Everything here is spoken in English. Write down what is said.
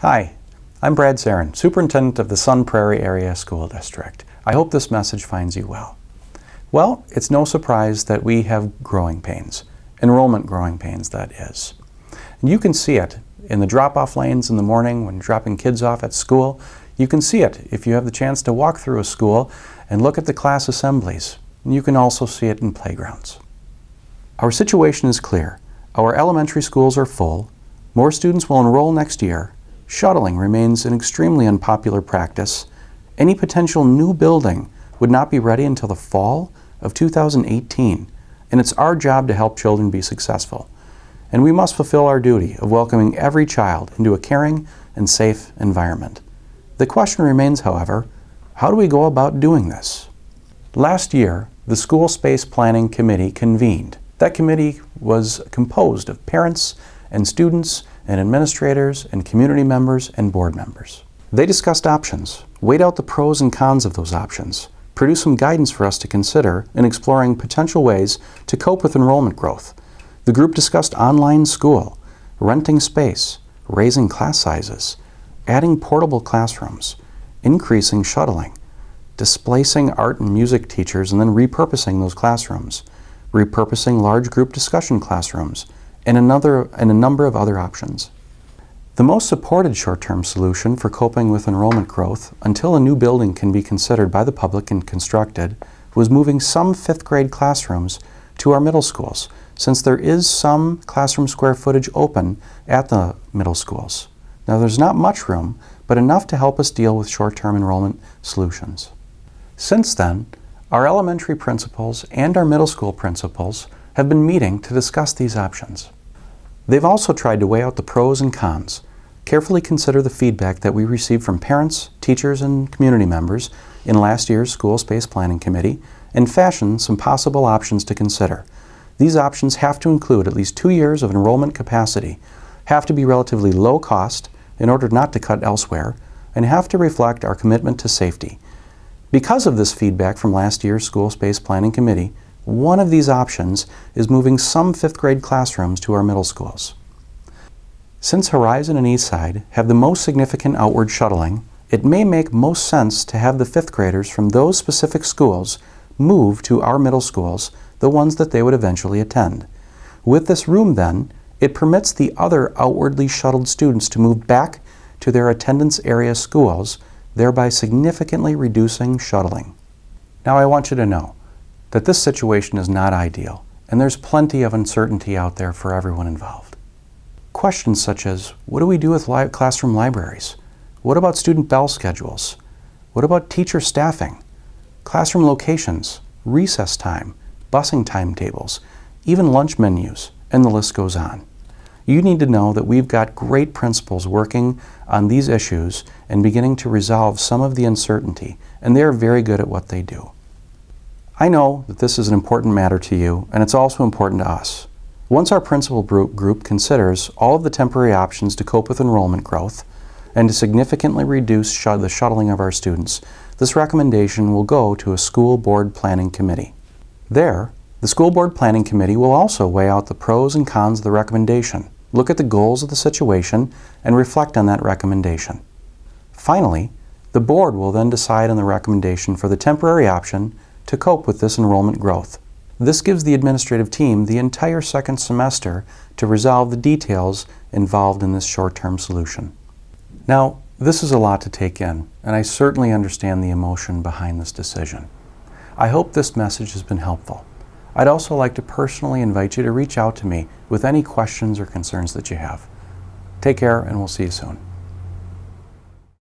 Hi, I'm Brad Zarin, Superintendent of the Sun Prairie Area School District. I hope this message finds you well. Well, it's no surprise that we have growing pains, enrollment growing pains, that is. And you can see it in the drop-off lanes in the morning when dropping kids off at school. You can see it if you have the chance to walk through a school and look at the class assemblies. And you can also see it in playgrounds. Our situation is clear. Our elementary schools are full. More students will enroll next year. Shuttling remains an extremely unpopular practice. Any potential new building would not be ready until the fall of 2018, and it's our job to help children be successful. And we must fulfill our duty of welcoming every child into a caring and safe environment. The question remains, however, how do we go about doing this? Last year, the School Space Planning Committee convened. That committee was composed of parents and students and administrators and community members and board members. They discussed options, weighed out the pros and cons of those options, produced some guidance for us to consider in exploring potential ways to cope with enrollment growth. The group discussed online school, renting space, raising class sizes, adding portable classrooms, increasing shuttling, displacing art and music teachers and then repurposing those classrooms, repurposing large group discussion classrooms, and a number of other options. The most supported short-term solution for coping with enrollment growth until a new building can be considered by the public and constructed was moving some fifth grade classrooms to our middle schools, since there is some classroom square footage open at the middle schools. Now there's not much room, but enough to help us deal with short-term enrollment solutions. Since then, our elementary principals and our middle school principals have been meeting to discuss these options. They've also tried to weigh out the pros and cons, carefully consider the feedback that we received from parents, teachers, and community members in last year's School Space Planning Committee, and fashion some possible options to consider. These options have to include at least 2 years of enrollment capacity, have to be relatively low cost in order not to cut elsewhere, and have to reflect our commitment to safety. Because of this feedback from last year's School Space Planning Committee, one of these options is moving some fifth grade classrooms to our middle schools. Since Horizon and Eastside have the most significant outward shuttling, it may make most sense to have the fifth graders from those specific schools move to our middle schools, the ones that they would eventually attend. With this room then, it permits the other outwardly shuttled students to move back to their attendance area schools, thereby significantly reducing shuttling. Now I want you to know that this situation is not ideal, and there's plenty of uncertainty out there for everyone involved. Questions such as, what do we do with classroom libraries? What about student bell schedules? What about teacher staffing? Classroom locations, recess time, busing timetables, even lunch menus, and the list goes on. You need to know that we've got great principals working on these issues and beginning to resolve some of the uncertainty, and they're very good at what they do. I know that this is an important matter to you, and it's also important to us. Once our principal group considers all of the temporary options to cope with enrollment growth and to significantly reduce the shuttling of our students, this recommendation will go to a school board planning committee. There, the school board planning committee will also weigh out the pros and cons of the recommendation, look at the goals of the situation, and reflect on that recommendation. Finally, the board will then decide on the recommendation for the temporary option to cope with this enrollment growth. This gives the administrative team the entire second semester to resolve the details involved in this short-term solution. Now, this is a lot to take in, and I certainly understand the emotion behind this decision. I hope this message has been helpful. I'd also like to personally invite you to reach out to me with any questions or concerns that you have. Take care, and we'll see you soon.